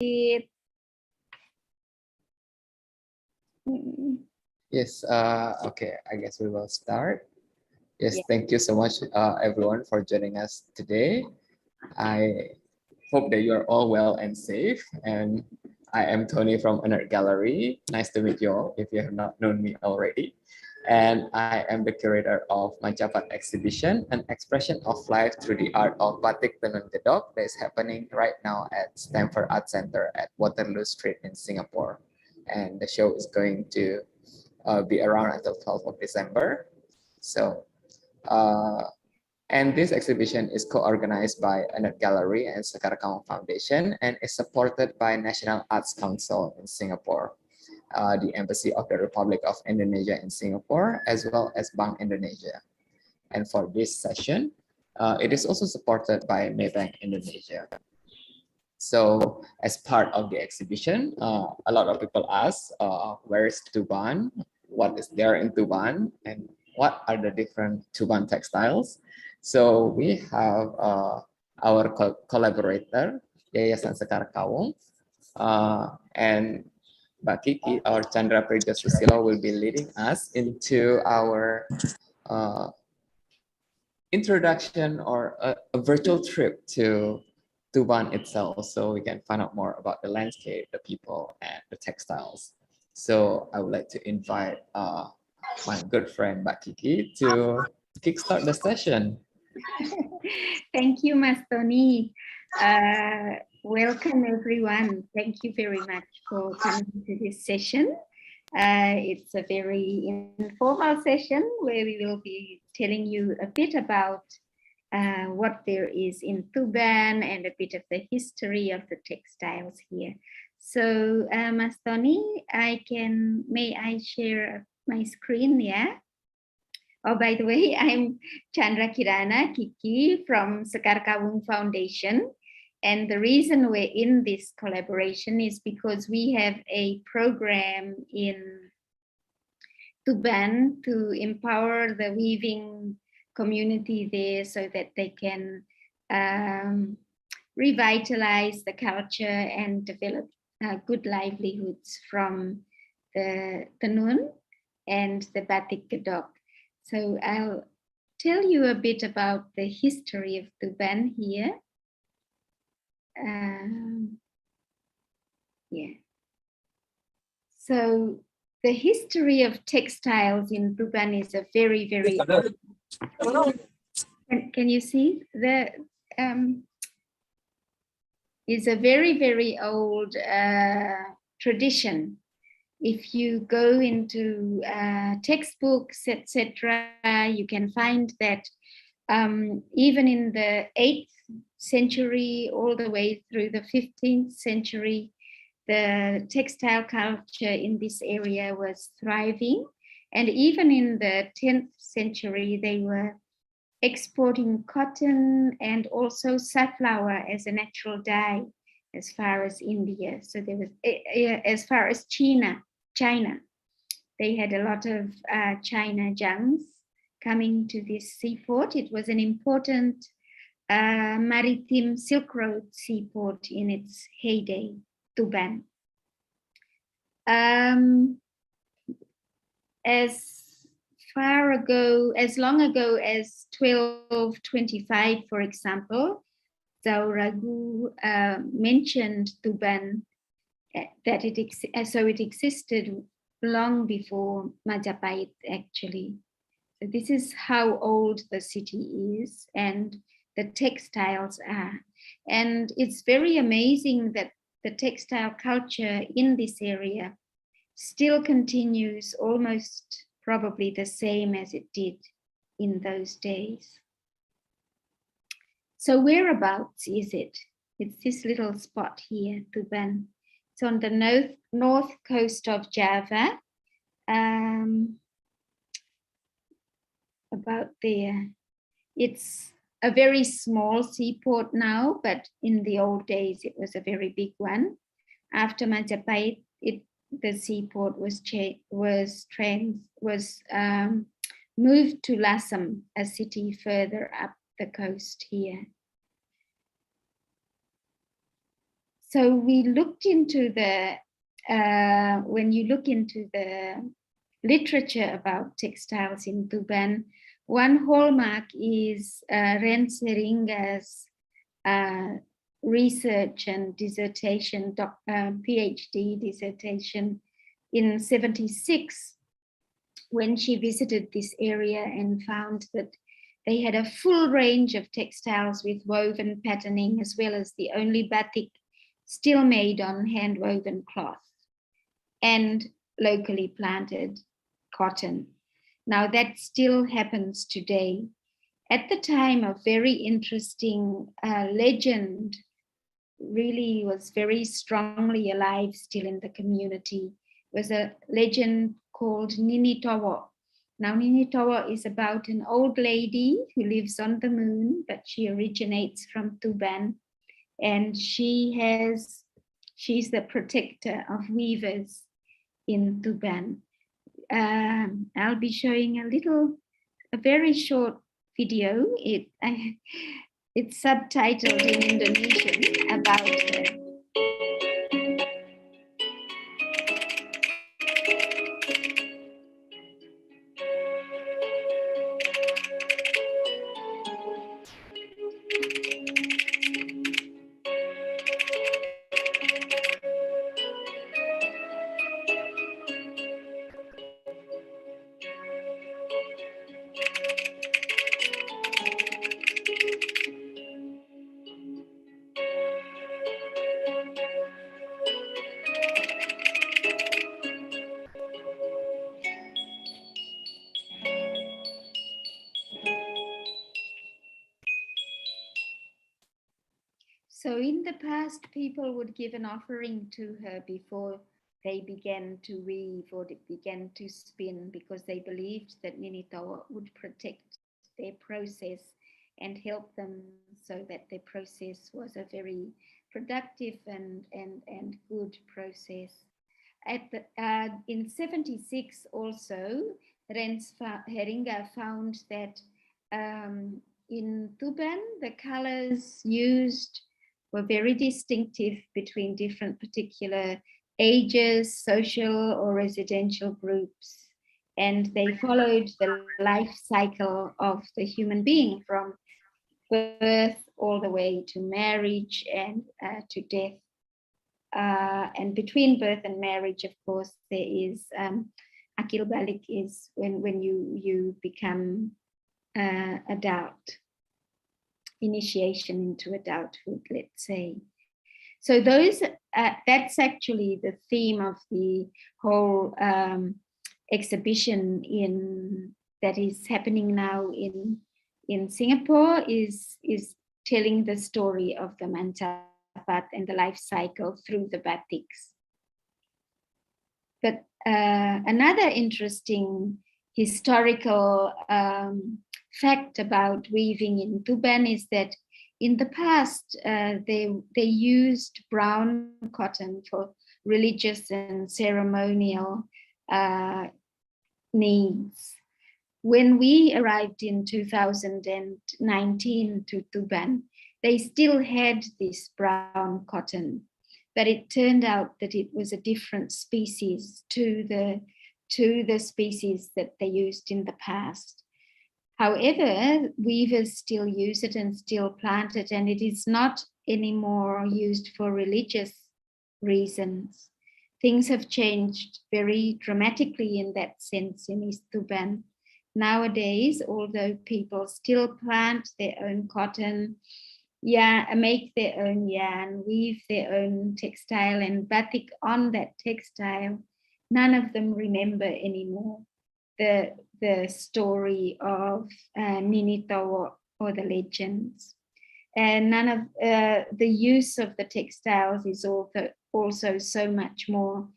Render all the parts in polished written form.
it. Yes, okay, I guess we will start. Yes, Yeah. thank you so much, everyone, for joining us today. I hope that you're all well and safe. And I am Tony from Art Gallery. Nice to meet you all if you have not known me already. And I am the curator of Mancapat exhibition, an expression of life through the art of Batik Tenun Gedok that is happening right now at Stamford Art Center at Waterloo Street in Singapore. And the show is going to be around until 12th of December. So, and this exhibition is co-organized by Art Gallery and Sekarang Foundation and is supported by National Arts Council in Singapore, the Embassy of the Republic of Indonesia in Singapore, as well as Bank Indonesia. And for this session, it is also supported by Maybank Indonesia. So as part of the exhibition, a lot of people ask, where is TUBAN? What is there in TUBAN? And what are the different TUBAN textiles? So we have our collaborator, Yayasan Sekar Kawung, and Mbak Kiki, our Chandra Priya Susilo, will be leading us into our introduction or a virtual trip to TUBAN itself, so we can find out more about the landscape, the people, and the textiles. So I would like to invite my good friend Mbak Kiki to kickstart the session. Thank you, Mas Tony. Welcome, everyone. Thank you very much for coming to this session. It's a very informal session where we will be telling you a bit about what there is in TUBAN and a bit of the history of the textiles here. So, Mas Tony, may I share my screen? Yeah. Oh, by the way, I'm Chandra Kirana Kiki from Sekar Kawung Foundation. And the reason we're in this collaboration is because we have a program in TUBAN to empower the weaving community there so that they can revitalize the culture and develop good livelihoods from the Tenun and the Batik Gedok. So I'll tell you a bit about the history of TUBAN here. Yeah. So the history of textiles in TUBAN is a very, very old. Can you see the is a very, very old tradition. If you go into textbooks, etc., you can find that even in the 8th century all the way through the 15th century, the textile culture in this area was thriving. And even in the 10th century, they were exporting cotton and also safflower as a natural dye as far as India. So there was, as far as China, they had a lot of China junks coming to this seaport. It was an important maritime Silk Road seaport in its heyday, TUBAN. As long ago as 1225, for example, Zhao Ragu mentioned TUBAN that it existed long before Majapahit, actually. So this is how old the city is and the textiles are. And it's very amazing that the textile culture in this area still continues almost probably the same as it did in those days. So whereabouts is it? It's this little spot here, TUBAN. It's on the north coast of Java, about there. It's a very small seaport now, but in the old days it was a very big one. After Majapahit, the seaport was moved to Lasem, a city further up the coast here. So we looked into when you look into the literature about textiles in Tuban, one hallmark is Rens Heringa's research and dissertation, PhD dissertation in 76, when she visited this area and found that they had a full range of textiles with woven patterning, as well as the only batik still made on hand-woven cloth and locally planted cotton. Now that still happens today. At the time, a very interesting legend really was very strongly alive still in the community. It was a legend called Nini Tawa. Now, Nini Tawa is about an old lady who lives on the moon, but she originates from Tuban, and she's the protector of weavers in Tuban. I'll be showing a very short video. It's subtitled in Indonesian about her. So in the past, people would give an offering to her before they began to weave or they began to spin, because they believed that Nini Tawa would protect their process and help them, so that their process was a very productive and good process. In 76 also, Rens Heringa found that in Tuban, the colors used were very distinctive between different particular ages, social or residential groups. And they followed the life cycle of the human being from birth all the way to marriage and to death. And between birth and marriage, of course, there is akil balik, is when you become adult, initiation into adulthood, let's say. So that's actually the theme of the whole exhibition that is happening now in Singapore, is telling the story of the Mancapat and the life cycle through the batiks. But another interesting historical fact about weaving in Tuban is that in the past, they used brown cotton for religious and ceremonial needs. When we arrived in 2019 to Tuban, they still had this brown cotton, but it turned out that it was a different species to the species that they used in the past. However, weavers still use it and still plant it, and it is not anymore used for religious reasons. Things have changed very dramatically in that sense in East Tuban. Nowadays, although people still plant their own cotton, make their own yarn, weave their own textile and batik on that textile, none of them remember anymore the story of Nini Tawa or the legends. And none of the use of the textiles is also so much more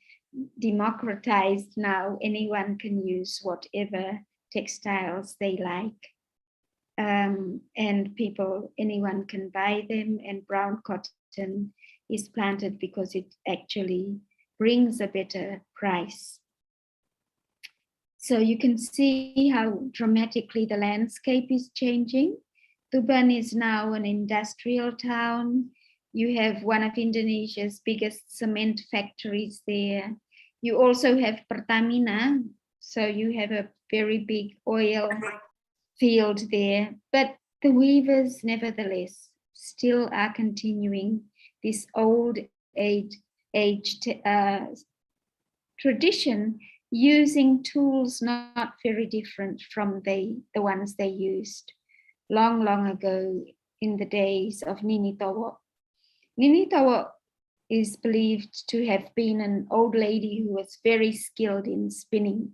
democratized now. Anyone can use whatever textiles they like. And anyone can buy them, and brown cotton is planted because it actually brings a better price. So you can see how dramatically the landscape is changing. Tuban is now an industrial town. You have one of Indonesia's biggest cement factories there. You also have Pertamina, so you have a very big oil field there. But the weavers, nevertheless, still are continuing this old age tradition, using tools not very different from the ones they used long, long ago in the days of Nini Towo. Nini Towo is believed to have been an old lady who was very skilled in spinning,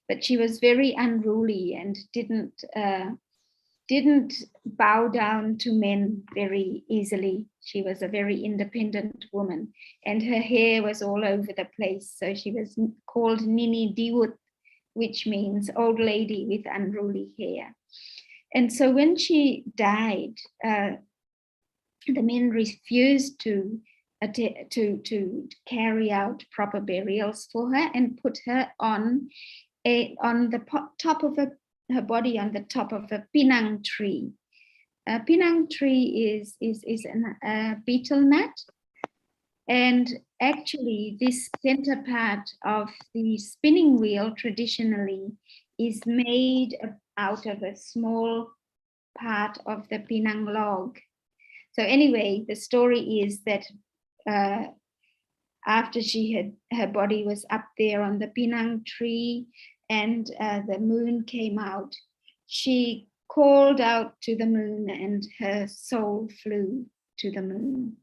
but she was very unruly and didn't bow down to men very easily. She was a very independent woman, and her hair was all over the place. So she was called Nini Diwut, which means old lady with unruly hair. And so when she died, the men refused to carry out proper burials for her and put her on the top of her body on the top of a pinang tree. A pinang tree is a betel nut, and actually this center part of the spinning wheel traditionally is made out of a small part of the pinang log. So anyway, the story is that after her body was up there on the pinang tree and the moon came out, she called out to the moon and her soul flew to the moon.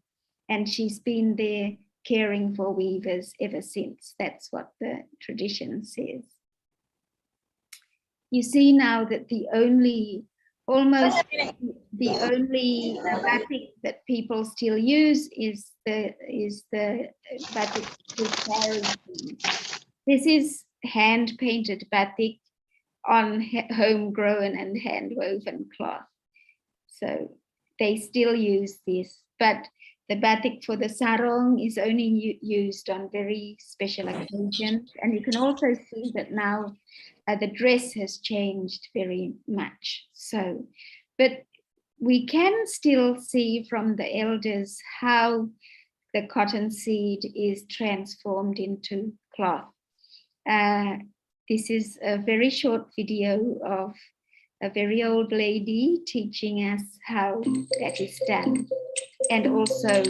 And she's been there caring for weavers ever since. That's what the tradition says. You see now that the only batik that people still use is the batik with flowers. This is hand painted batik on homegrown and hand woven cloth. So they still use this, but the batik for the sarong is only used on very special occasions. And you can also see that now the dress has changed very much. So, but we can still see from the elders how the cotton seed is transformed into cloth. This is a very short video of a very old lady teaching us how that is done. And also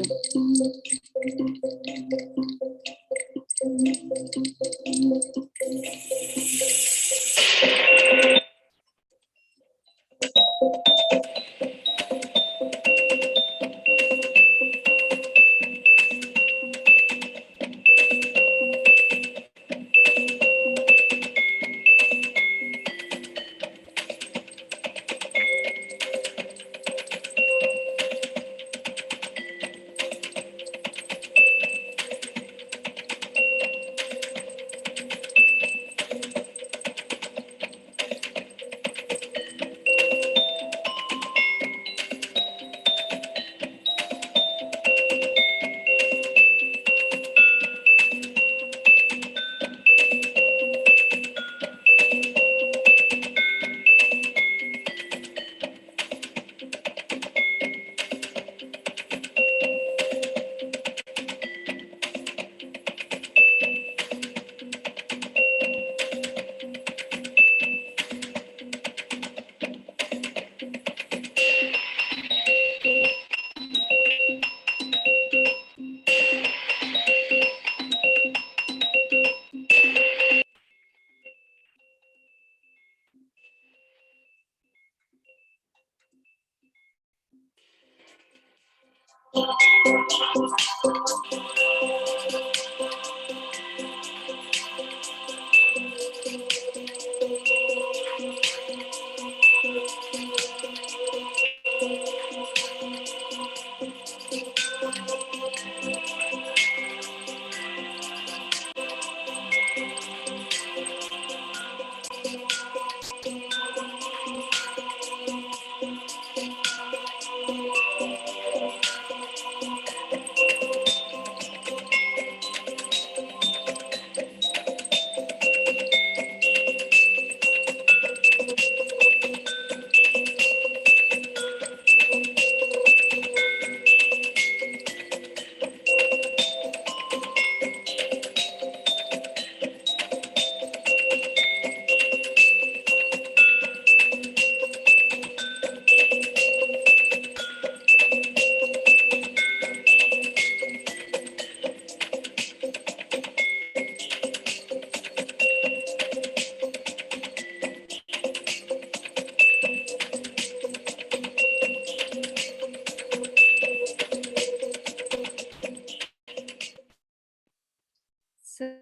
So,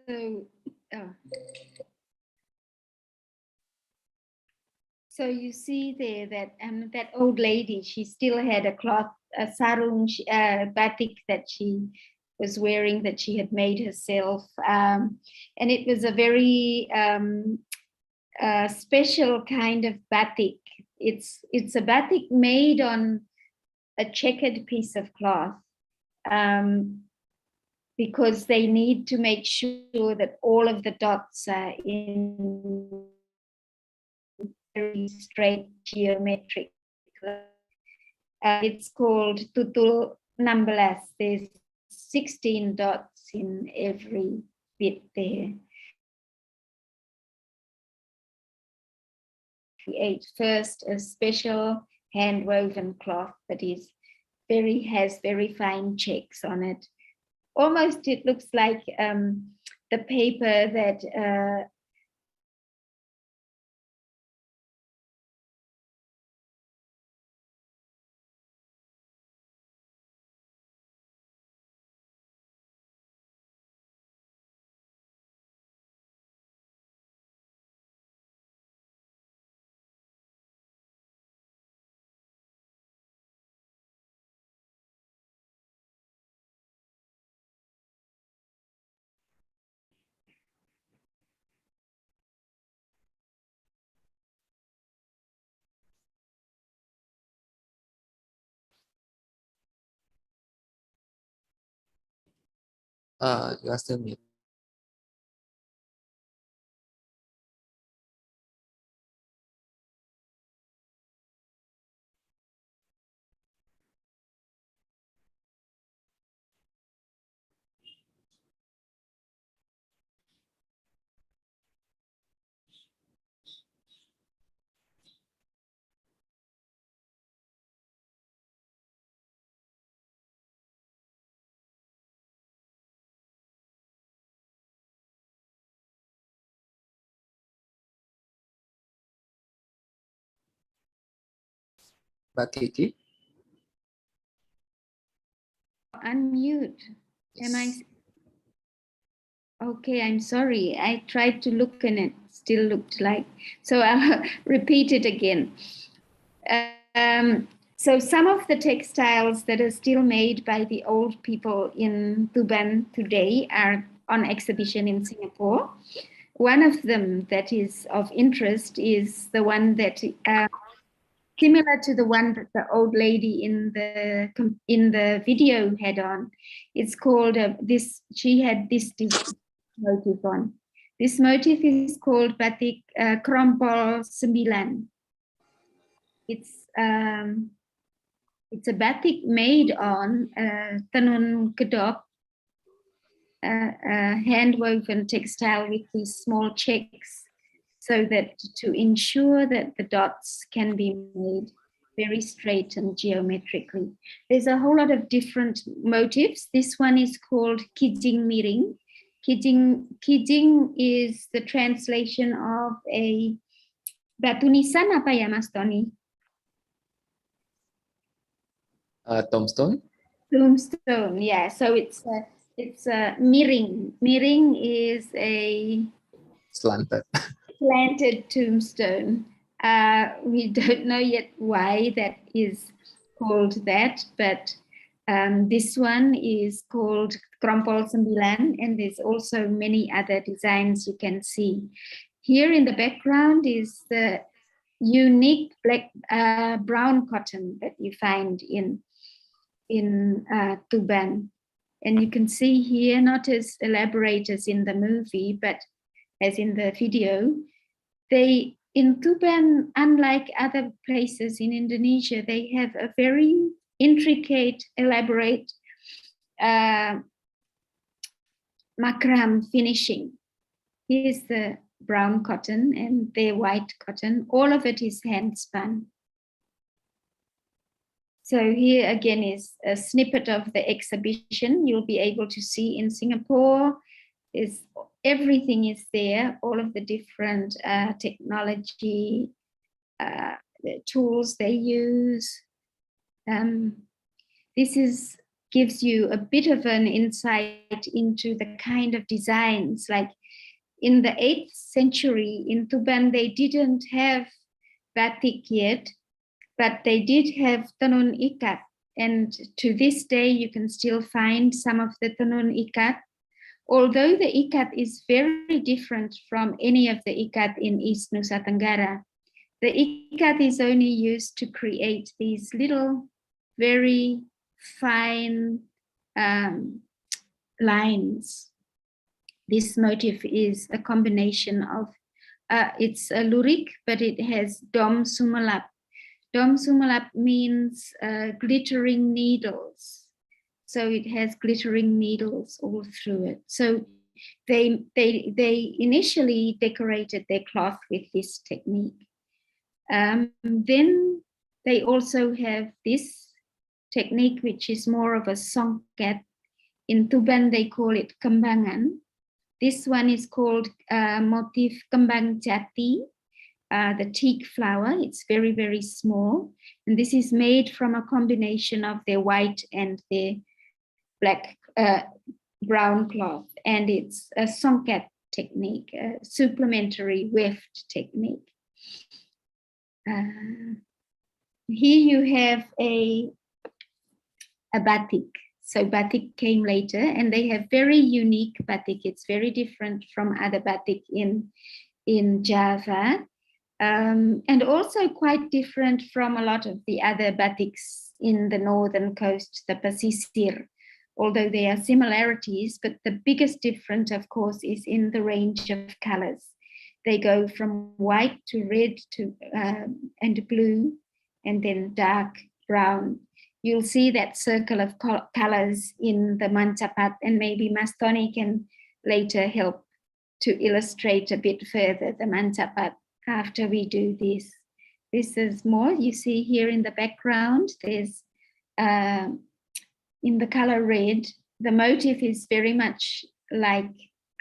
oh. So you see there that that old lady, she still had a cloth, a sarung, batik that she was wearing, that she had made herself, and it was a very special kind of batik. It's a batik made on a checkered piece of cloth, because they need to make sure that all of the dots are in very straight geometric. It's called tutul 16. There's 16 dots in every bit there. Create first a special hand woven cloth that has very fine checks on it. Almost it looks like the paper that You are still mute. Mbak Kiki? unmute. Yes. Am I? Okay, I'm sorry. I tried to look and it still looked like. So I'll repeat it again. So some of the textiles that are still made by the old people in Tuban today are on exhibition in Singapore. One of them that is of interest is the one that similar to the one that the old lady in the video had on. It's called this. She had this motif on. This motif is called batik Krompol 9. It's a batik made on tenun kedok, hand woven textile with these small checks, so that to ensure that the dots can be made very straight and geometrically. There's a whole lot of different motifs. This one is called kijing miring. Kijing is the translation of a batu nisan apa ya Mas Tony? Tombstone? Tombstone, yeah. So it's a miring. Miring is a Slanted. planted tombstone. We don't know yet why that is called that, but this one is called Krompol 9, and there's also many other designs you can see. Here in the background is the unique black brown cotton that you find in Tuban. And you can see here, not as elaborate as in the movie, but as in the video, they in Tuban, unlike other places in Indonesia, they have a very intricate, elaborate makram finishing. Here's the brown cotton and the white cotton. All of it is hand spun. So here again is a snippet of the exhibition you'll be able to see in Singapore. Everything is there, all of the different technology, the tools they use. This is gives you a bit of an insight into the kind of designs. Like in the 8th century in Tuban, they didn't have batik yet, but they did have tenun ikat. And to this day, you can still find some of the tenun ikat, although the ikat is very different from any of the ikat in East Nusa Tenggara. The ikat is only used to create these little, very fine lines. This motif is a combination of, it's a lurik, but it has dom sumalap. Dom sumalap means glittering needles. So it has glittering needles all through it. So they initially decorated their cloth with this technique. Then they also have this technique, which is more of a songket. In Tuban, they call it kembangan. This one is called motif kembang jati, the teak flower. It's very, very small. And this is made from a combination of their white and their black, brown cloth. And it's a songket technique, a supplementary weft technique. Here you have a batik. So batik came later, and they have very unique batik. It's very different from other batik in Java, and also quite different from a lot of the other batiks in the northern coast, the Pesisir, although there are similarities, but the biggest difference, of course, is in the range of colors. They go from white to red to and blue, and then dark brown. You'll see that circle of colors in the Mancapat, and maybe Mas Tony can later help to illustrate a bit further the Mancapat after we do this. This is more, you see here in the background, there's in the color red, the motif is very much like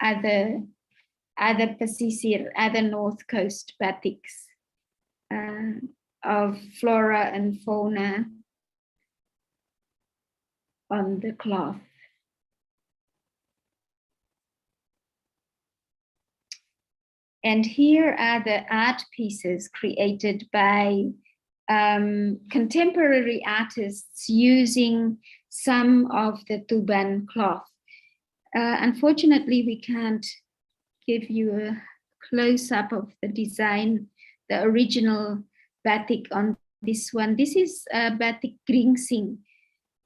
other Pesisir, other North Coast batiks of flora and fauna on the cloth. And here are the art pieces created by contemporary artists using some of the Tuban cloth. Unfortunately, we can't give you a close-up of the design, the original batik on this one. This is batik gringsing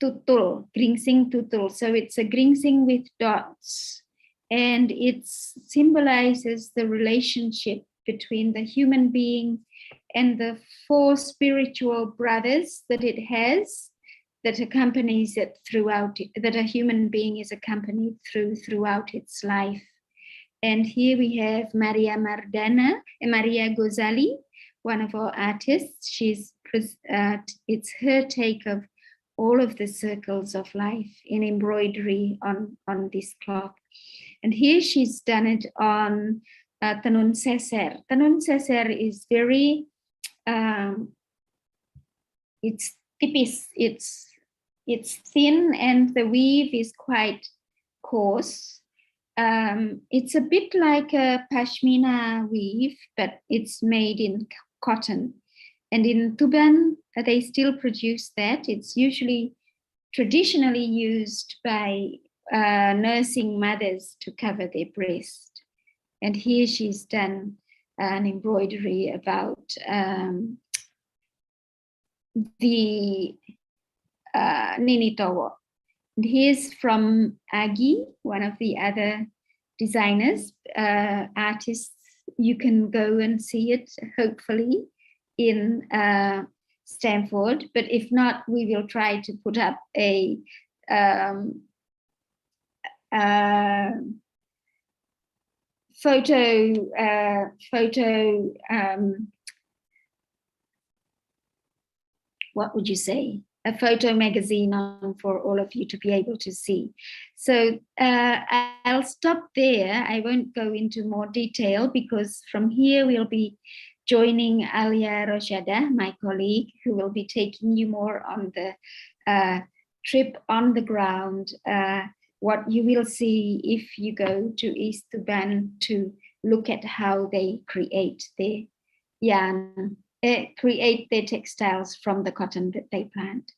tutul, gringsing tutul. So it's a gringsing with dots, and it symbolizes the relationship between the human being and the 4 spiritual brothers that it has, that accompanies it throughout, that a human being is accompanied throughout its life. And here we have Maria Gozali, one of our artists. She's it's her take of all of the circles of life in embroidery on this cloth. And here she's done it on tenun seser. Tenun seser is very, it's tipis, it's thin, and the weave is quite coarse. It's a bit like a pashmina weave, but it's made in cotton. And in Tuban, they still produce that. It's usually traditionally used by nursing mothers to cover their breast. And here she's done an embroidery about the Ninitowo. And here's from Agi, one of the other designers, artists. You can go and see it, hopefully, in Stanford. But if not, we will try to put up a photo, what would you say? A photo magazine on for all of you to be able to see. So I'll stop there. I won't go into more detail, because from here we'll be joining Alia Roshada, my colleague, who will be taking you more on the trip on the ground, what you will see if you go to East Tuban to look at how they create their yarn, create their textiles from the cotton that they plant.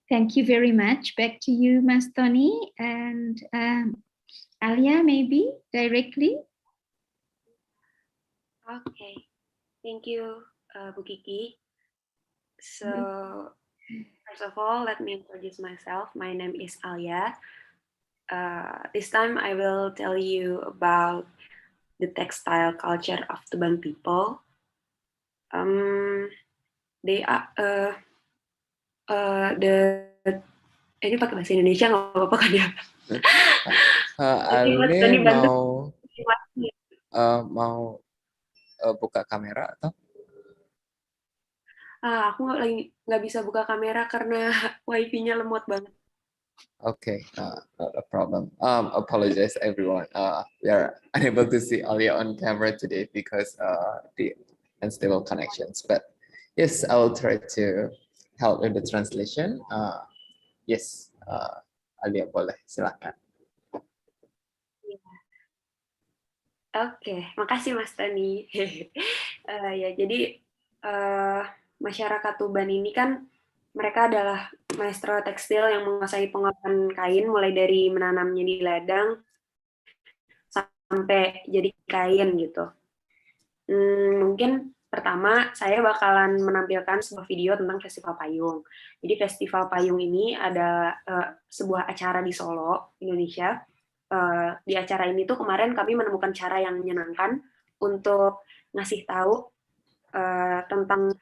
Thank you very much. Back to you, Mas Tony, and Alia, maybe directly. Okay, thank you, Bu Kiki. So, first of all, let me introduce myself. My name is Alia. This time I will tell you about the textile culture of Tuban people. They are ini pakai bahasa Indonesia nggak apa-apa kan ya? Ale mau buka kamera atau? Aku nggak bisa buka kamera karena wifi-nya lemot banget. Okay, not a problem. Apologize everyone. We are unable to see Alia on camera today because the unstable connections. But yes, I will try to help in the translation. Yes, Alia boleh, silakan. Oke, makasih Mas Tani. Ya, jadi masyarakat Tuban ini kan mereka adalah maestro tekstil yang menguasai pengolahan kain mulai dari menanamnya di ladang sampai jadi kain gitu. Mungkin pertama saya bakalan menampilkan sebuah video tentang Festival Payung. Jadi Festival Payung ini ada sebuah acara di Solo, Indonesia. Di acara ini tuh kemarin kami menemukan cara yang menyenangkan untuk ngasih tahu tentang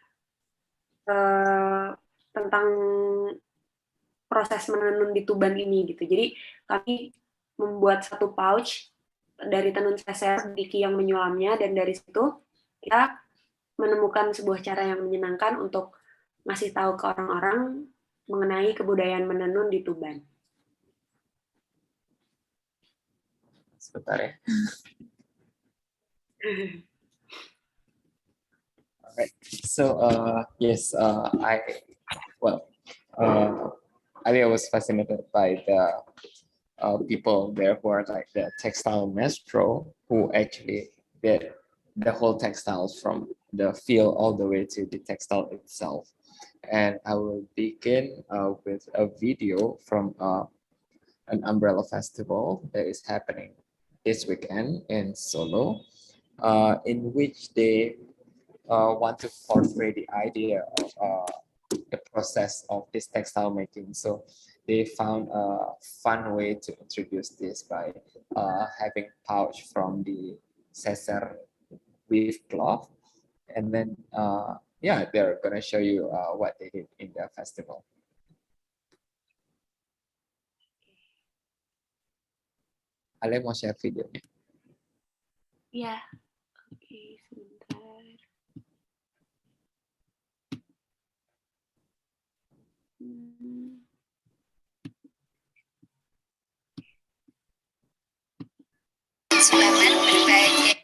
proses menenun di Tuban ini gitu. Jadi kami membuat satu pouch dari tenun seser Diki yang menyulamnya, dan dari situ kita menemukan sebuah cara yang menyenangkan untuk ngasih tahu ke orang-orang mengenai kebudayaan menenun di Tuban. Sebentar ya. Alright. So yes, Alia was fascinated by the people there who are like the textile maestro who actually did the whole textiles from the field all the way to the textile itself. And I will begin with a video from an umbrella festival that is happening this weekend in Solo, in which they want to portray the idea of the process of this textile making. So they found a fun way to introduce this by having pouch from the Cesar weave cloth, and then yeah, they're gonna show you what they did in the festival. Ale mau share videonya? Ya, oke, sebentar. Sulaman berbagai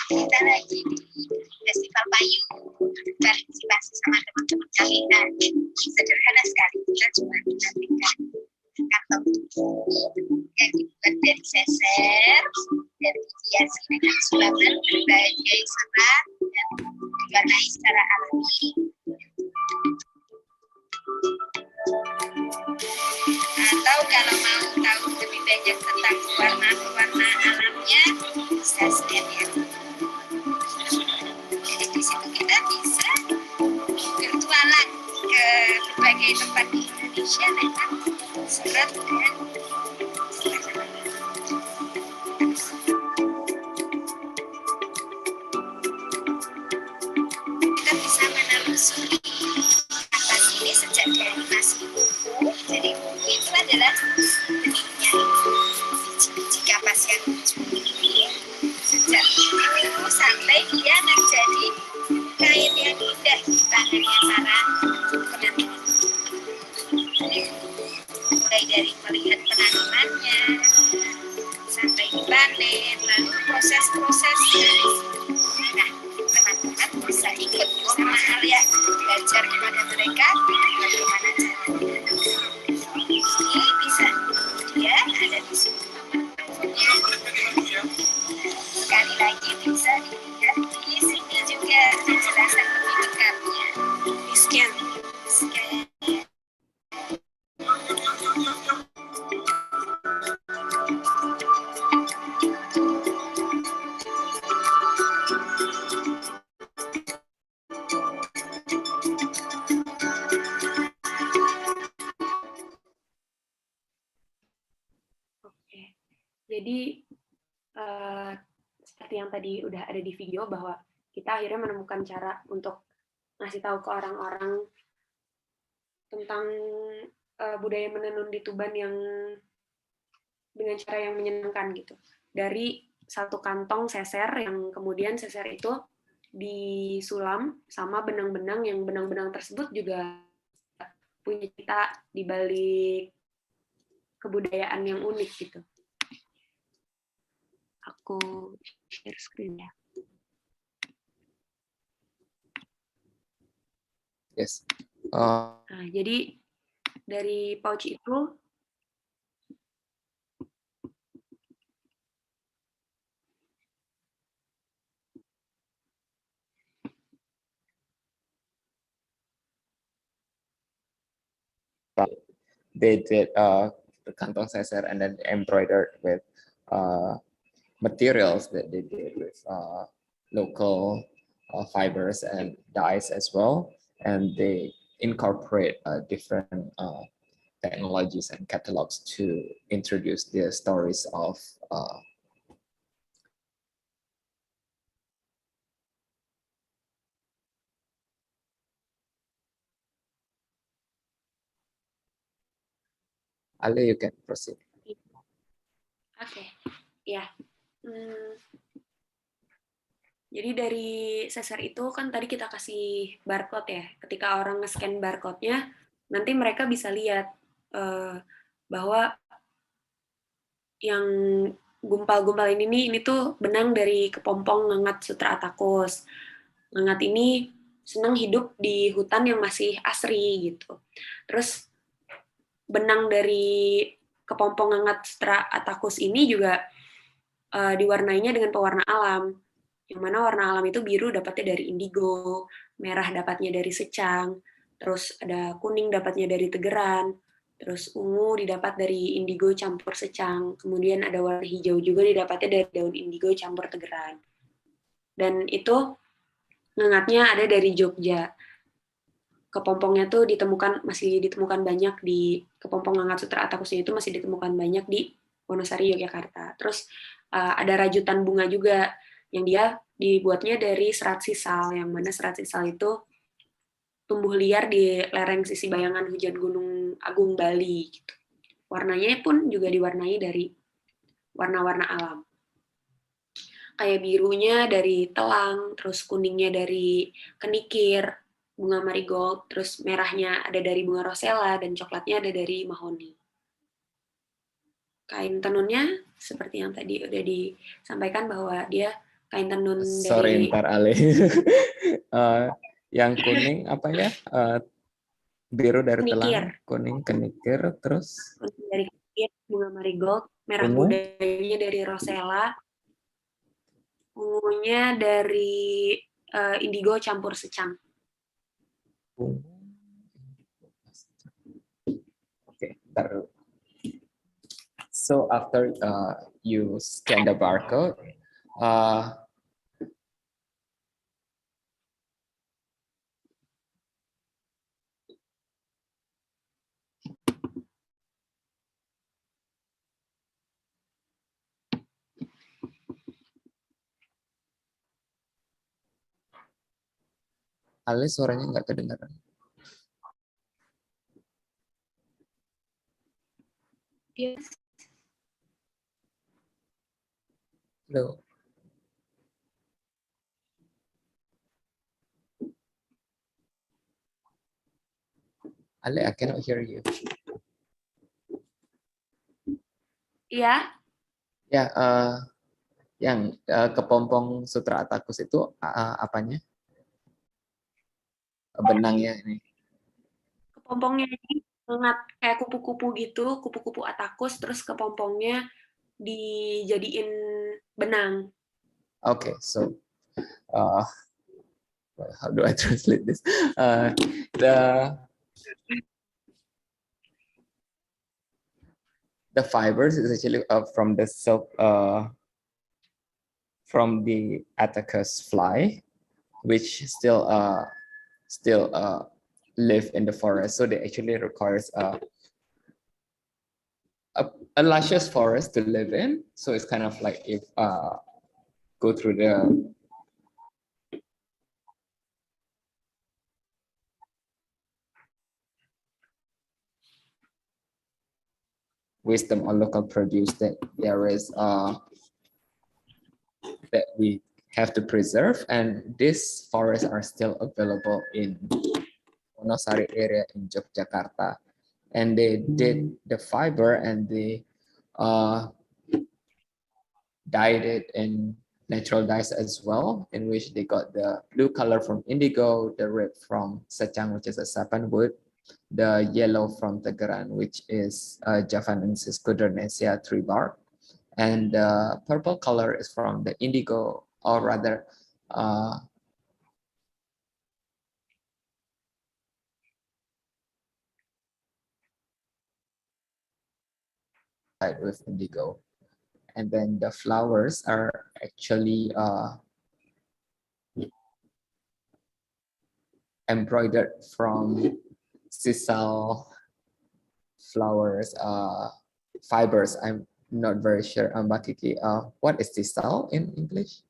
kita lagi di Festival Payung, partisipasi sama teman-teman kalian. Sederhana sekali, kita cuma menampilkan kantong yang dibuat dari seser dan dihiasi dengan sulaman berbagai serat dan diwarnai secara alami. Atau kalau mau tahu lebih banyak tentang warna-warna alamnya, bisa scan ya. Jadi di situ kita bisa bertualang ke berbagai tempat di Indonesia dengan surat dan kita bisa menelusuri kapas ini sejak dari masih kuku. Jadi kuku itu adalah benihnya biji-biji kapas yang lucu ini, sejak itu sampai dia menjadi kain yang indah di tangannya para penenun. Mulai dari melihat penanamannya, Dan di sini juga penjelasan lebih lengkapnya. Di-scan. Oke. Jadi seperti yang tadi udah ada di video, bahwa kita akhirnya menemukan cara untuk ngasih tahu ke orang-orang tentang budaya menenun di Tuban yang dengan cara yang menyenangkan gitu. Dari satu kantong seser, yang kemudian seser itu disulam sama benang-benang, yang benang-benang tersebut juga punya cerita di balik kebudayaan yang unik gitu. Aku share screen ya. Yes. Nah, jadi dari pouch itu they did the kantong seser and then embroidered with materials that they did with local fibers and dyes as well, and they incorporate different technologies and catalogs to introduce the stories of Ale, you can proceed. Oke, ya. Jadi dari seser itu kan tadi kita kasih barcode ya. Ketika orang nge-scan barcode-nya, nanti mereka bisa lihat bahwa yang gumpal-gumpal ini tuh benang dari kepompong Ngengat Sutra Atakus. Ngengat ini senang hidup di hutan yang masih asri gitu. Terus benang dari kepompong Ngengat Sutra Atakus ini juga diwarnainya dengan pewarna alam, yang mana warna alam itu biru dapatnya dari indigo, merah dapatnya dari secang, terus ada kuning dapatnya dari tegeran, terus ungu didapat dari indigo campur secang, kemudian ada warna hijau juga didapatnya dari daun indigo campur tegeran. Dan itu ngengatnya ada dari Jogja. Kepompongnya tuh masih ditemukan banyak di kepompong Ngengat Sutra Atakusnya itu masih ditemukan banyak di Wonosari, Yogyakarta. Terus ada rajutan bunga juga yang dia dibuatnya dari serat sisal, yang mana serat sisal itu tumbuh liar di lereng sisi bayangan hujan Gunung Agung Bali gitu. Warnanya pun juga diwarnai dari warna-warna alam. Kayak birunya dari telang, terus kuningnya dari kenikir, bunga marigold, terus merahnya ada dari bunga rosella, dan coklatnya ada dari mahoni. Kain tenunnya seperti yang tadi udah disampaikan bahwa dia kain tenun Sorry, dari... ntar Ale. Yang kuning apa ya? Biru dari kenikir. telang, kuning kenikir, terus Kuning dari kenikir, bunga marigold, merah ungu mudanya dari rosella, ungunya dari indigo campur secang. Okay, ntar. So after you scan the barcode, Ale suaranya nggak kedengaran. Yes. Hello. Ale, I cannot hear you. Iya. Ya, yang kepompong Sutra Atakus itu apanya? Benangnya ini. Kepompongnya ini ngengat kayak kupu-kupu gitu, kupu-kupu atakus, terus kepompongnya dijadiin benang. Okay, so uh, how do I translate this? The fibers is actually from the silk, from the Attacus fly, which still live in the forest. So they actually requires a luscious forest to live in. So it's kind of like if go through the wisdom on local produce that there is that we have to preserve, and these forests are still available in Wonosari area in Yogyakarta, and they did the fiber and they dyed it in natural dyes as well, in which they got the blue color from indigo, the red from secang, which is a sapan wood, the yellow from tegeran, which is Javanensis kudernesia tree bark, and the purple color is from the indigo, or rather with indigo. And then the flowers are actually embroidered from sisal flowers fibers. I'm not very sure. Mbak Kiki, what is sisal in English?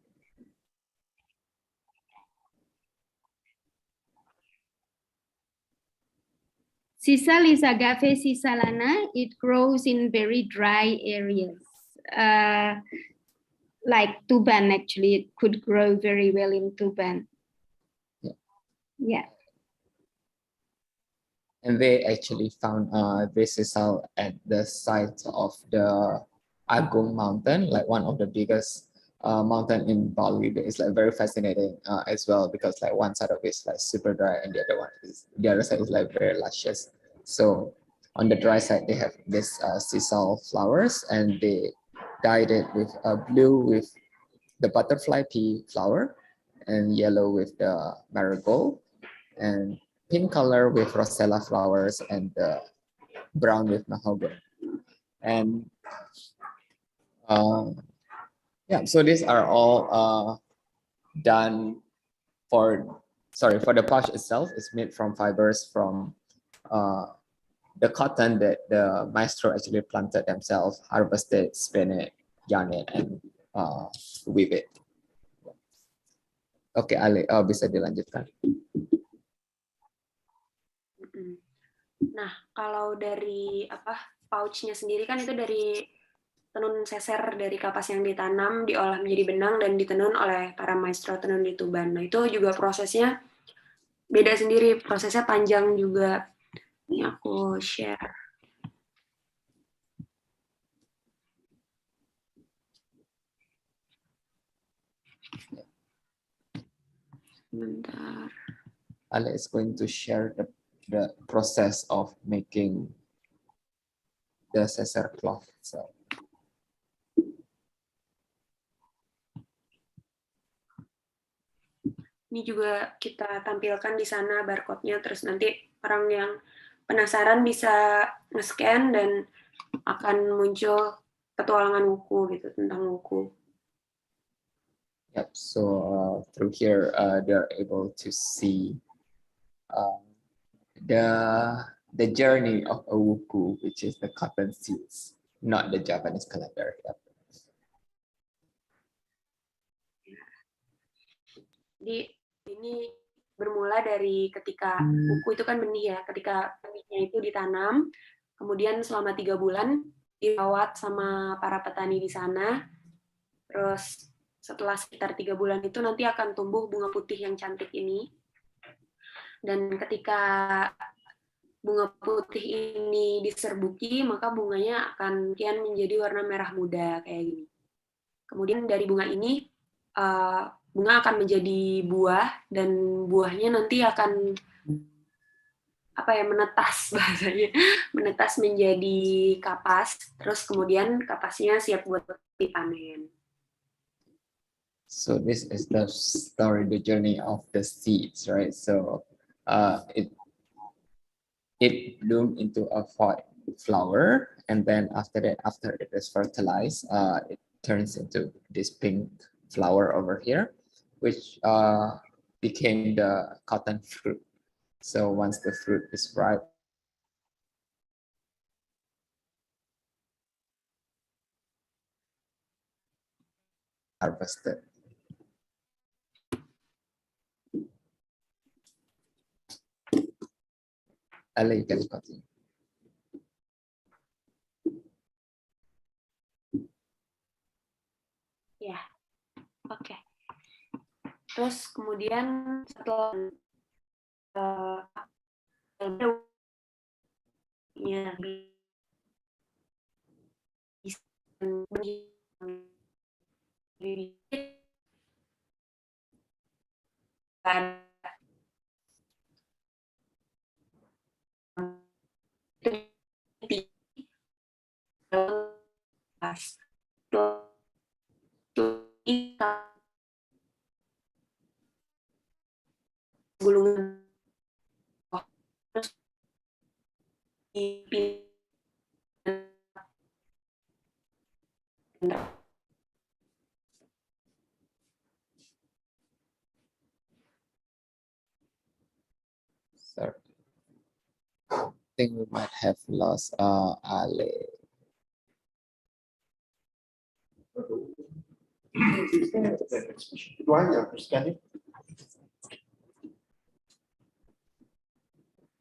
Sisal is Agave sisalana. It grows in very dry areas. Like TUBAN, actually, it could grow very well in TUBAN. Yeah. And they actually found this sisal at the site of the Agung Mountain, like one of the biggest mountain in Bali. It's like very fascinating as well, because like one side of it is like super dry and the other side is like very luscious. So on the dry side they have this sisal flowers, and they dyed it with blue with the butterfly pea flower, and yellow with the marigold, and pink color with rosella flowers, and brown with mahogany. And yeah, so these are all done for the pouch itself is made from fibers from the cotton that the maestro actually planted themselves, harvested, spin it, yarn it, and weave it. Oke, Ali, bisa dilanjutkan. Nah, kalau dari pouchnya sendiri kan itu dari tenun seser dari kapas yang ditanam, diolah menjadi benang dan ditenun oleh para maestro tenun di Tuban. Nah, itu juga prosesnya beda sendiri, prosesnya panjang juga. Ini aku share. Sebentar. Ale is going to share the process of making the seser cloth. So. Ini juga kita tampilkan di sana barcode-nya, terus nanti orang yang penasaran bisa nge-scan dan akan muncul petualangan wuku gitu, tentang wuku. Yep, so through here they're able to see the journey of a wuku, which is the cotton seeds, not the Japanese calendar. Yep. Jadi ini bermula dari ketika wuku itu kan benih ya, ketika benihnya itu ditanam, kemudian selama 3 bulan dirawat sama para petani di sana, terus setelah sekitar 3 bulan itu nanti akan tumbuh bunga putih yang cantik ini. Dan ketika bunga putih ini diserbuki, maka bunganya akan kian menjadi warna merah muda kayak gini. Kemudian dari bunga ini, bunga akan menjadi buah, dan buahnya nanti akan menetas bahasanya, menetas menjadi kapas, terus kemudian kapasnya siap buat dipanen. So this is the story, the journey of the seeds, right? So it bloomed into a flower, and then after that, after it is fertilized, it turns into this pink flower over here, which became the cotton fruit. So once the fruit is ripe, harvested. Ale, you can continue. Ya, oke. Terus kemudian setelah ya bisa gulungan terus Sorry. I think we might have lost Ale. Do I understand it?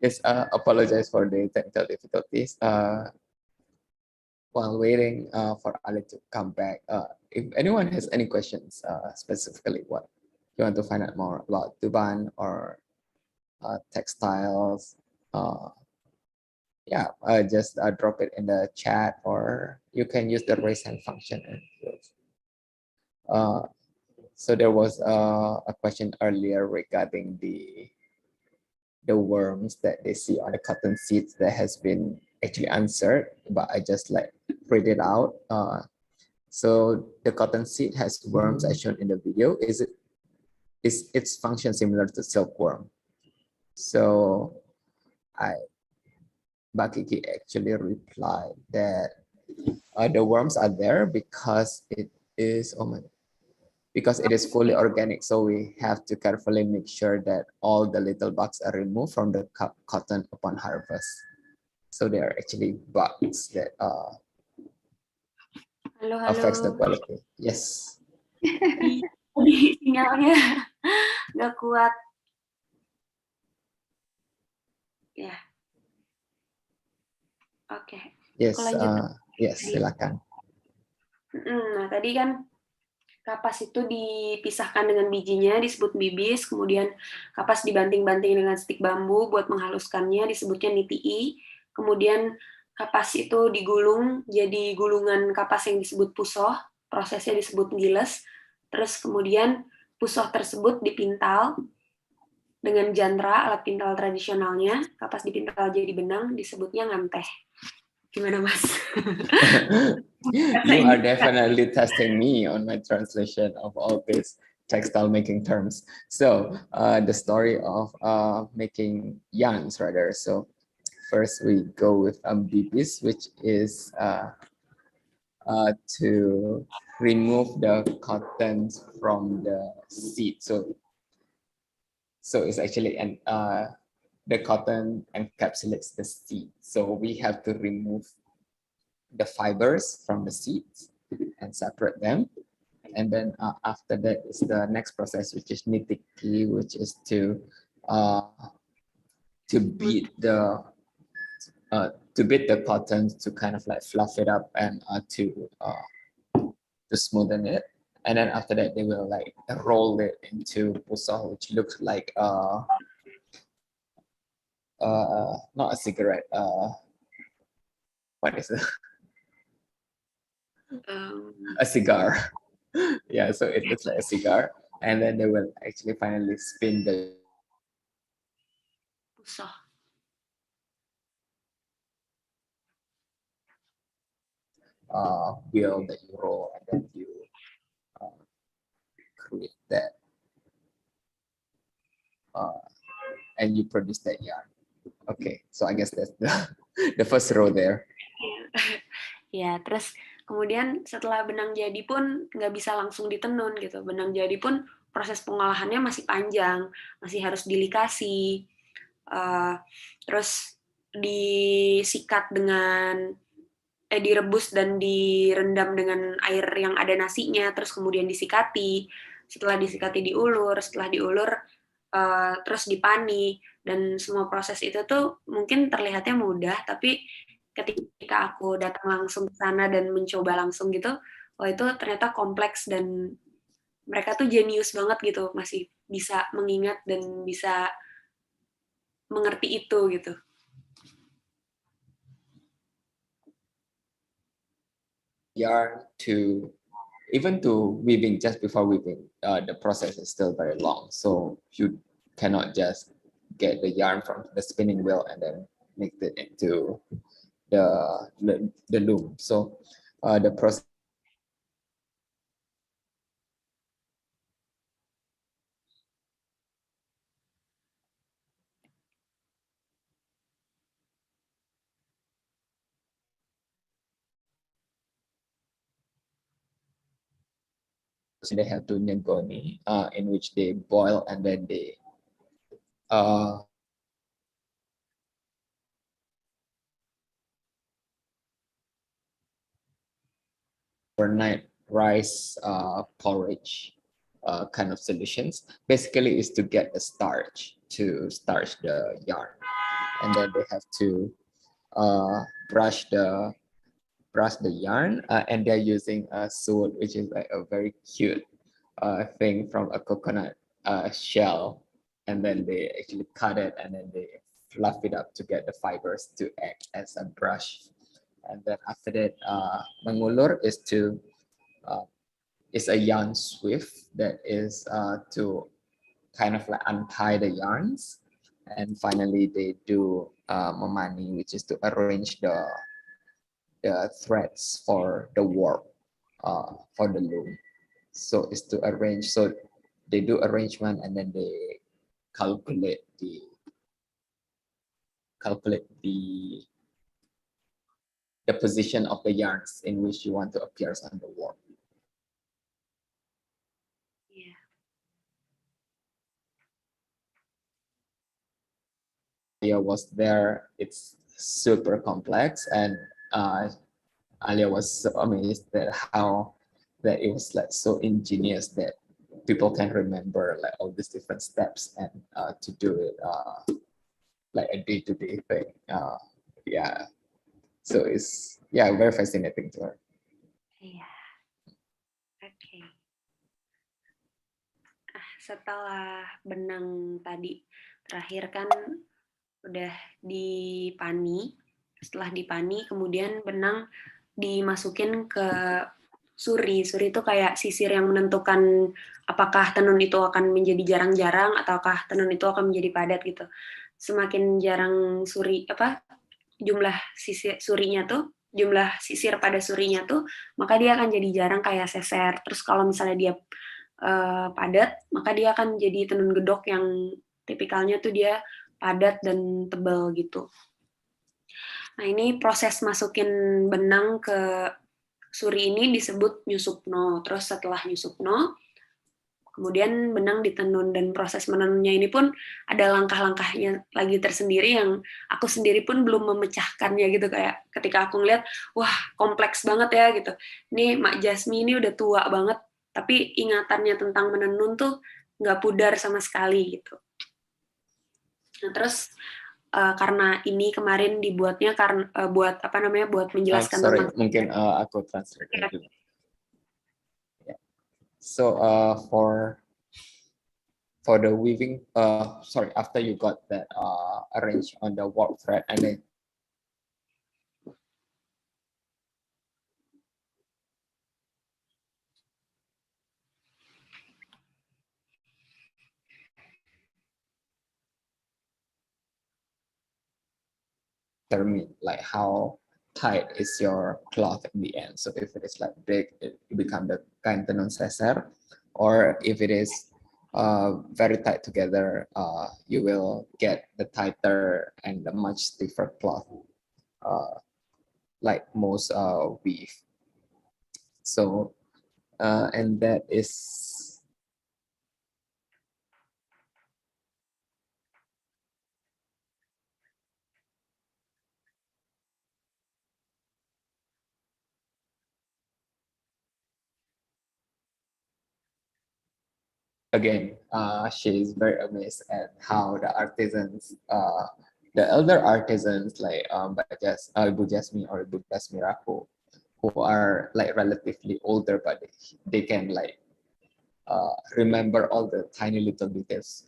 Yes, apologize for the technical difficulties. While waiting for Ale to come back, if anyone has any questions, specifically what you want to find out more about TUBAN or textiles, yeah, just drop it in the chat, or you can use the raise hand function. So there was a question earlier regarding the worms that they see on the cotton seeds that has been actually answered, but I just like read it out. So the cotton seed has worms as shown in the video. Is its function similar to silkworm? So Bakiki actually replied that the worms are there because it is because it is fully organic. So we have to carefully make sure that all the little bugs are removed from the cotton upon harvest. So they are actually bugs that affects the quality. Yes. Sinyalnya nggak kuat. Ya. Oke. Yes. Lanjut. Yes, silakan. Nah, tadi kan kapas itu dipisahkan dengan bijinya, disebut bibis, kemudian kapas dibanting-banting dengan stik bambu buat menghaluskannya, disebutnya nitii, kemudian kapas itu digulung jadi gulungan kapas yang disebut pusoh, prosesnya disebut giles, terus kemudian pusoh tersebut dipintal dengan jantra, alat pintal tradisionalnya, kapas dipintal jadi benang, disebutnya nganteh. Gimana, Mas? You are definitely testing me on my translation of all these textile making terms. So the story of making yarns rather. So first we go with bibis, which is to remove the cotton from the seed. So it's actually an the cotton encapsulates the seed. So we have to remove the fibers from the seeds and separate them. And then after that is the next process, which is nitiki, which is to beat the cotton to kind of like fluff it up and to smoothen it. And then after that, they will like roll it into pusoh, which looks like not a cigarette. What is it? A cigar. Yeah, so it looks like a cigar, and then they will actually finally spin the Pusoh. wheel that you roll, and then you create that, and you produce that yarn. Okay, so I guess that's the first row there. Ya, terus kemudian setelah benang jadi pun nggak bisa langsung ditenun gitu. Benang jadi pun proses pengolahannya masih panjang, masih harus dilikasi, terus disikat dengan direbus dan direndam dengan air yang ada nasinya, terus kemudian disikati, setelah disikati diulur, setelah diulur terus dipani, dan semua proses itu tuh mungkin terlihatnya mudah, tapi ketika aku datang langsung ke sana dan mencoba langsung gitu, wah itu ternyata kompleks dan mereka tuh jenius banget gitu, masih bisa mengingat dan bisa mengerti itu gitu. Yarn to even to weaving, just before weaving, the process is still very long. So you cannot just get the yarn from the spinning wheel and then make it into the loom. So the process they have to nyegoni, in which they boil and then they overnight rice porridge kind of solutions. Basically is to get the starch to starch the yarn, and then they have to brush the yarn, and they're using a sword, which is like a very cute thing from a coconut shell, and then they actually cut it and then they fluff it up to get the fibers to act as a brush. And then after that, mengulur is to is a yarn swift that is to kind of like untie the yarns. And finally, they do memani, which is to arrange the threads for the warp for the loom. So it's to arrange. So they do arrangement and then they calculate the position of the yarns in which you want to appear on the warp. Yeah. Alia was there. It's super complex, and Alia was so amazed that how that it was like so ingenious that people can remember like all these different steps and to do it like a day-to-day thing. Yeah, so it's very fascinating to her. Iya. Oke. Setelah benang tadi terakhir kan udah dipani. Setelah dipani, kemudian benang dimasukin ke suri. Suri itu kayak sisir yang menentukan apakah tenun itu akan menjadi jarang-jarang ataukah tenun itu akan menjadi padat gitu. Semakin jarang jumlah sisir surinya tuh, jumlah sisir pada surinya tuh, maka dia akan jadi jarang kayak seser. Terus kalau misalnya dia padat, maka dia akan jadi tenun gedok yang tipikalnya tuh dia padat dan tebal gitu. Nah, ini proses masukin benang ke suri ini disebut nyusupno. Terus setelah nyusupno, kemudian benang ditenun, dan proses menenunnya ini pun ada langkah-langkahnya lagi tersendiri yang aku sendiri pun belum memecahkannya gitu, kayak ketika aku ngeliat, wah kompleks banget ya gitu. Ini Mak Jasmi ini udah tua banget, tapi ingatannya tentang menenun tuh nggak pudar sama sekali gitu. Nah, terus karena ini kemarin dibuatnya buat menjelaskan tentang mungkin aku aku translate dulu. So for the weaving, after you got that arranged on the warp thread, and then determine like how tight is your cloth in the end. So if it is like big, it become the kain tenun seser, or if it is very tight together, you will get the tighter and the much stiffer cloth, like most weave. So, and that is again, she's very amazed at how the artisans, the elder artisans like Ibu Jasmine or Ibu Jasmira, who are like relatively older, but they can like remember all the tiny little details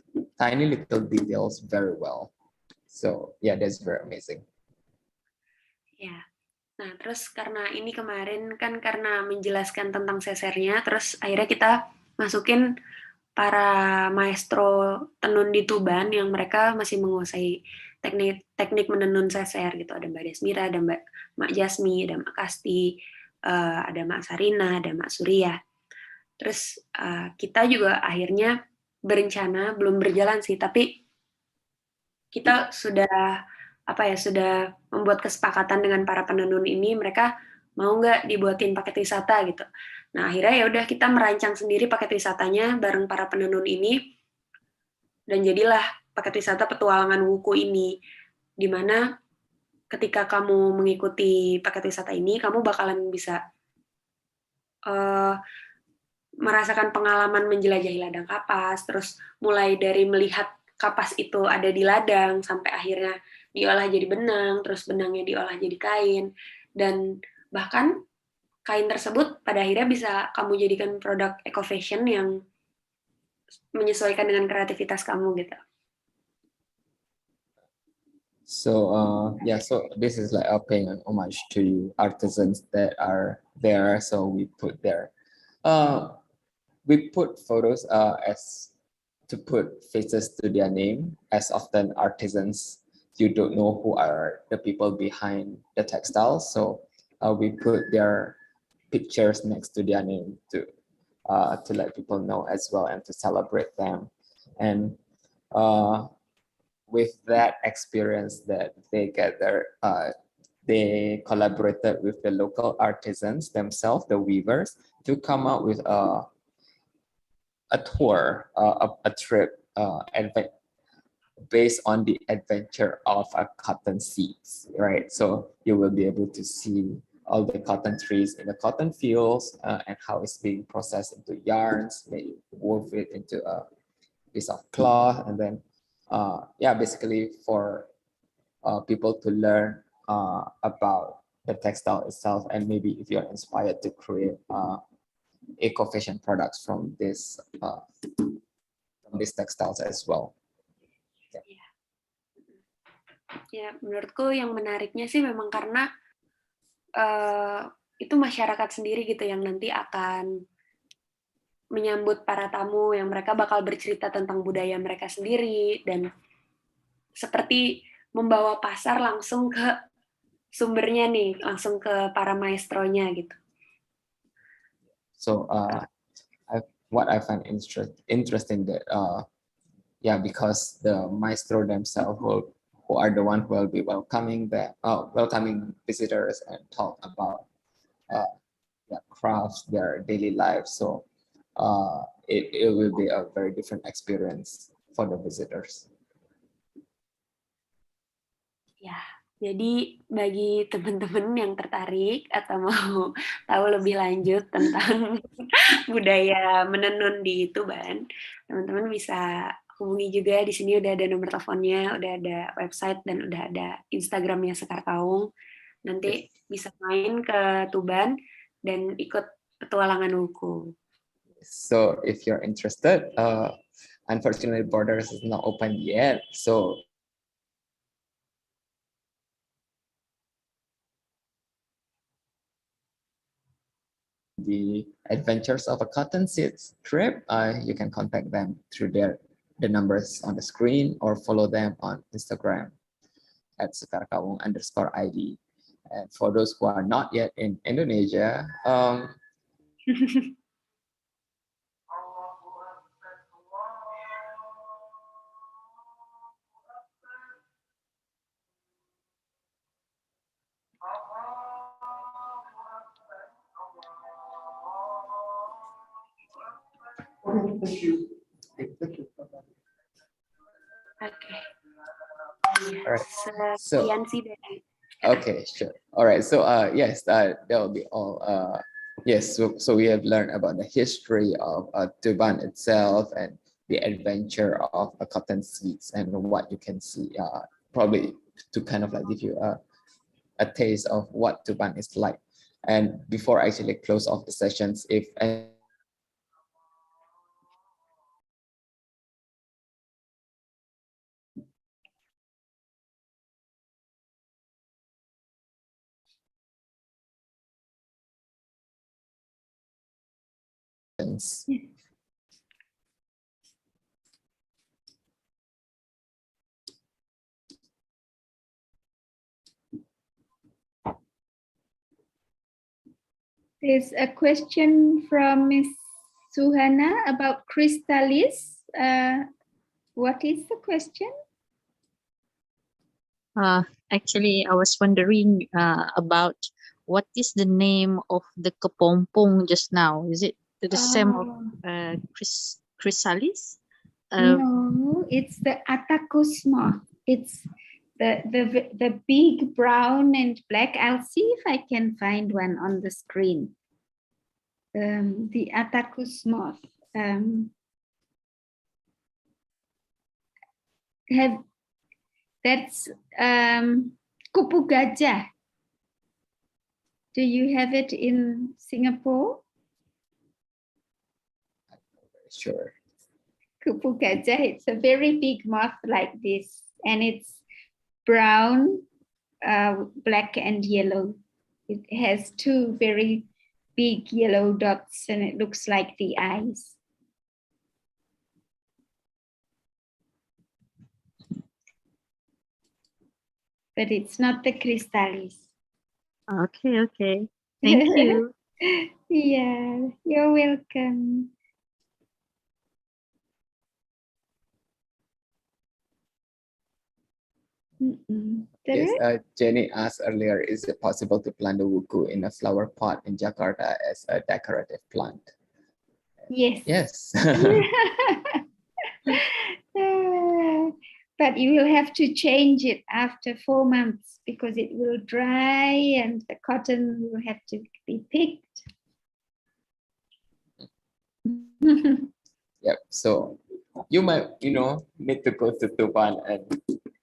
very well. So yeah, that's very amazing. Ya. Nah, terus karena ini kemarin kan karena menjelaskan tentang sesernya, terus akhirnya kita masukin para maestro tenun di Tuban yang mereka masih menguasai teknik menenun seser gitu. Ada Mbak Desmira, ada Mak Jasmi, ada Mak Kasti, ada Mak Sarina, ada Mak Surya. Terus kita juga akhirnya berencana, belum berjalan sih, tapi kita sudah sudah membuat kesepakatan dengan para penenun ini, mereka mau nggak dibuatin paket wisata gitu. Nah akhirnya ya udah kita merancang sendiri paket wisatanya bareng para penenun ini, dan jadilah paket wisata petualangan wuku ini, dimana ketika kamu mengikuti paket wisata ini, kamu bakalan bisa merasakan pengalaman menjelajahi ladang kapas, terus mulai dari melihat kapas itu ada di ladang sampai akhirnya diolah jadi benang, terus benangnya diolah jadi kain, dan bahkan kain tersebut pada akhirnya bisa kamu jadikan produk eco fashion yang menyesuaikan dengan kreativitas kamu gitu. So yeah, so this is like paying an homage to artisans that are there. So we put there, we put photos as to put faces to their name, as often artisans, you don't know who are the people behind the textiles. So we put their pictures next to their name to let people know as well and to celebrate them. And with that experience that they gather, they collaborated with the local artisans themselves, the weavers, to come up with a tour, a trip, based on the adventure of a cotton seeds, right? So you will be able to see all the cotton trees in the cotton fields and how it's being processed into yarns, maybe wove it into a piece of cloth, and then yeah, basically for people to learn about the textile itself, and maybe if you're inspired to create eco-fashion products from these textiles as well. Ya, menurutku yang menariknya sih memang karena itu masyarakat sendiri gitu yang nanti akan menyambut para tamu, yang mereka bakal bercerita tentang budaya mereka sendiri, dan seperti membawa pasar langsung ke sumbernya nih, langsung ke para maestronya gitu. So what I find interesting that yeah, because the maestro themselves who are the one who will be welcoming visitors and talk about their crafts, their daily lives. So it will be a very different experience for the visitors. Ya, jadi bagi teman-teman yang tertarik atau mau tahu lebih lanjut tentang budaya menenun di Tuban, teman-teman bisa hubungi juga. Di sini udah ada nomor teleponnya, udah ada website, dan udah ada Instagramnya Sekar Kaung. Nanti bisa main ke Tuban dan ikut petualangan wuku. So if you're interested, unfortunately borders is not open yet. So the adventures of a cotton seeds trip, you can contact them through the numbers on the screen, or follow them on Instagram at @sekarkaung_ID. And for those who are not yet in Indonesia, Oke. Alright. Sekian sih dari. Okay, sure. All right. So yes, that will be all. Yes, so we have learned about the history of TUBAN itself and the adventure of cotton seeds and what you can see. Probably to kind of like give you a taste of what TUBAN is like. And before I actually close off the sessions, if There's a question from Miss Suhana about crystallis. What is the question? Actually, I was wondering about what is the name of the kepompong just now? Is it the same of chrysalis? No, it's the Attacus moth. It's the big brown and black. I'll see if I can find one on the screen. The Attacus moth. That's kupu gajah. Do you have it in Singapore? sure. Kupu gajah, it's a very big moth like this, and it's brown, black and yellow. It has two very big yellow dots and it looks like the eyes. But it's not the crystallis. Okay. Thank you. Yeah, you're welcome. Yes, Jenny asked earlier, is it possible to plant the wuku in a flower pot in Jakarta as a decorative plant? Yes. Yes. But you will have to change it after 4 months because it will dry and the cotton will have to be picked. Yep. So you might, need to go to TUBAN and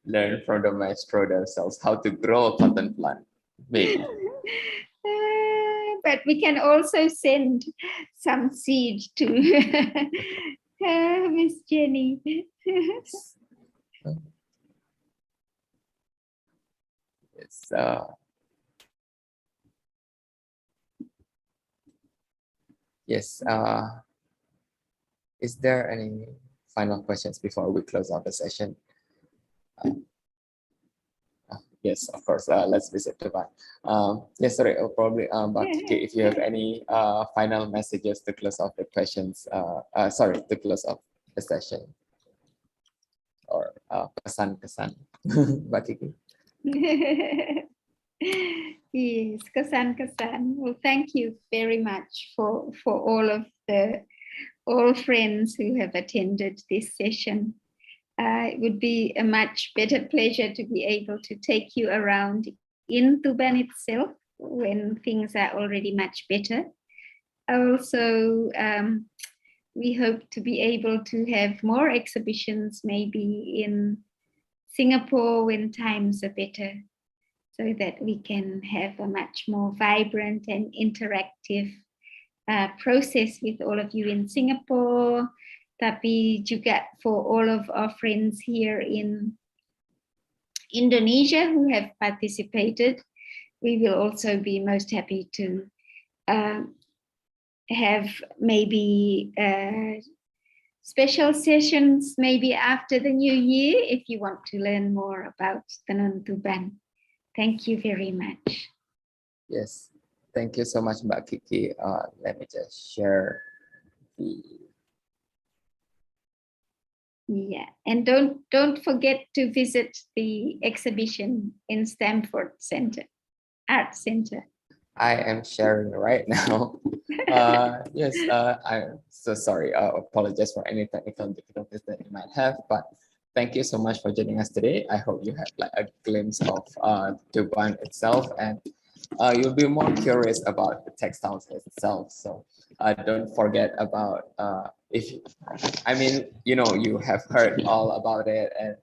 learn from the maestro themselves how to grow a cotton plant. Maybe. But we can also send some seed to Miss Jenny. Yes. Yes. Is there any final questions before we close out the session? Yes, of course. Let's visit TUBAN. Yes, sorry. Probably, Kiki, if you have any final messages to close off the questions. Sorry, to close off the session. Or pesan-kesan, Mbak Kiki. Yes, kesan-kesan. Well, thank you very much for all friends who have attended this session. It would be a much better pleasure to be able to take you around in TUBAN itself when things are already much better. Also, we hope to be able to have more exhibitions maybe in Singapore when times are better, so that we can have a much more vibrant and interactive process with all of you in Singapore, tapi juga for all of our friends here in Indonesia who have participated. We will also be most happy to have maybe special sessions maybe after the new year if you want to learn more about Tenun Tuban. Thank you very much. Yes, thank you so much, Mbak Kiki. Let me just share the. Yeah, and don't forget to visit the exhibition in Stamford Art Center. I am sharing right now. Yes, I'm so sorry. Apologize for any technical difficulties that you might have, but thank you so much for joining us today. I hope you had like a glimpse of TUBAN itself, and you'll be more curious about the textiles itself. So don't forget about if I mean, you know, you have heard all about it, and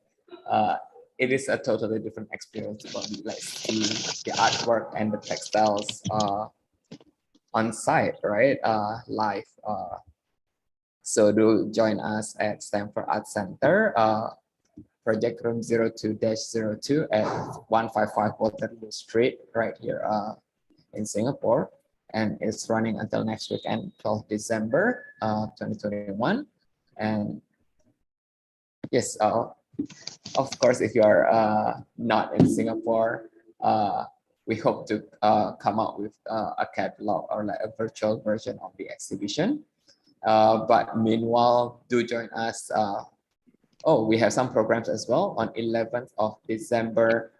it is a totally different experience when you like see the artwork and the textiles on site, right? Live. So do join us at Stanford Art Center, project room 02-02 at 155 Waterloo Street, right here in Singapore. And it's running until next weekend, 12 December 2021. And yes, of course, if you are not in Singapore, we hope to come out with a catalog or like a virtual version of the exhibition. But meanwhile, do join us. Oh, we have some programs as well. On 11th of December,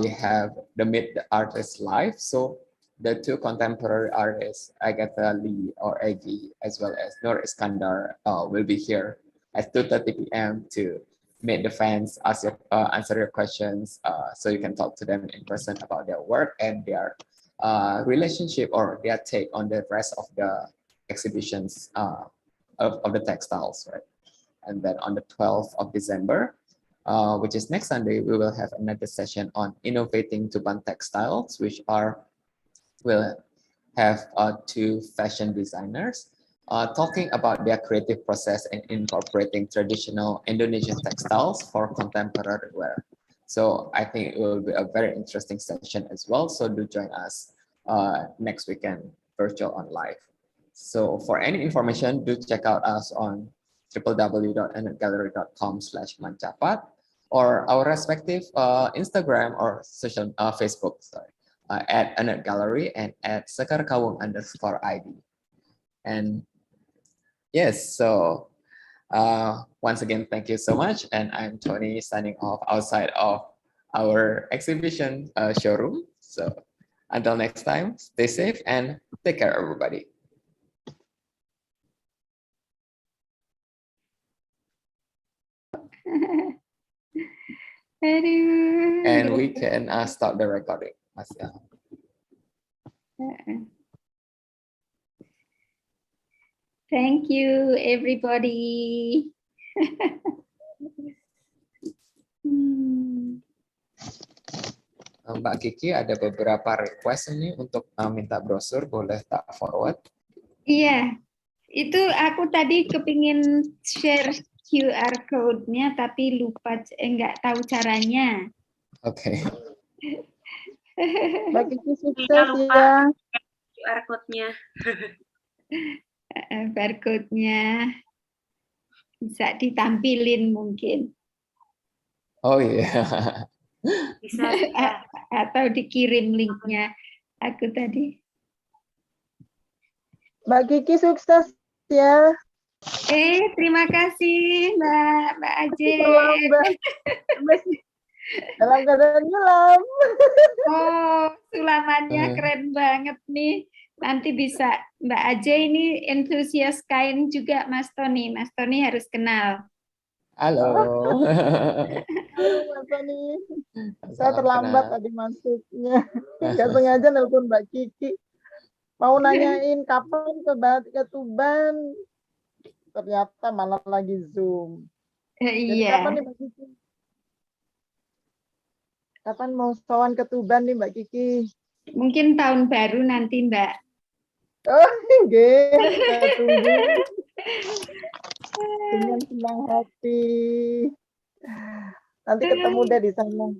we have the Meet the Artist Live. So the two contemporary artists, Agatha Lee or Aggie, as well as Nur Iskandar, will be here at 2:30 p.m. to meet the fans, answer your questions, so you can talk to them in person about their work and their relationship or their take on the rest of the exhibitions of the textiles, right? And then on the 12th of December, which is next Sunday, we will have another session on innovating TUBAN textiles, which will have two fashion designers talking about their creative process in incorporating traditional Indonesian textiles for contemporary wear. So I think it will be a very interesting session as well. So do join us next weekend, virtual on live. So for any information, do check out us on www.anetgallery.com/mancapat or our respective Instagram or social Facebook, sorry, at Anet Gallery and at @sekarkawung_id. And yes, so once again, thank you so much. And I'm Tony signing off outside of our exhibition showroom. So until next time, stay safe and take care, everybody. Aduh. And we can start the recording. Thank you, everybody. Mbak Kiki ada beberapa request ini untuk minta brosur, boleh tak forward? Iya, itu aku tadi kepingin share QR code-nya tapi lupa, nggak tahu caranya. Oke. Mbak Kiki sukses Jangan lupa ya. QR code-nya. Barcode-nya bisa ditampilin mungkin. Oh iya. Bisa. Atau dikirim linknya aku tadi. Mbak Kiki sukses ya. Terima kasih Mbak Aje. Terlambat. Dalam keadaan nyelam. Oh, sulamannya keren banget nih. Nanti bisa Mbak Aje ini entusias kain juga Mas Tony. Mas Tony harus kenal. Halo. Halo Mas Tony. Saya terlambat tadi masuknya. Nggak sengaja nelpon Mbak Kiki. Mau nanyain kapan ke TUBAN. Ternyata malah lagi Zoom. Jadi Iya. kapan nih Mbak Kiki? Kapan mau sowan ke TUBAN nih Mbak Kiki? Mungkin tahun baru nanti Mbak. Oh, nggih, kita tunggu. Dengan senang hati. Nanti ketemu deh di sana.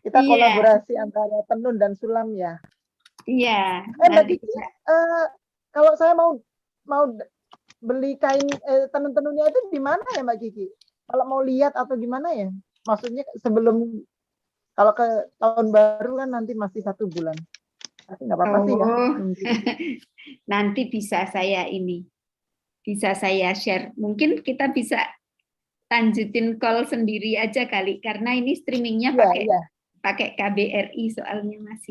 Kita Iya. kolaborasi antara tenun dan sulam ya. Iya. Mbak Kiki, kalau saya mau beli kain tenun-tenunnya itu di mana ya Mbak Kiki? Kalau mau lihat atau gimana ya? Maksudnya sebelum, kalau ke tahun baru kan nanti masih 1 bulan. Tapi nggak apa-apa sih ya. Nanti bisa saya share. Mungkin kita bisa lanjutin call sendiri aja kali, karena ini streamingnya pakai KBRI soalnya masih.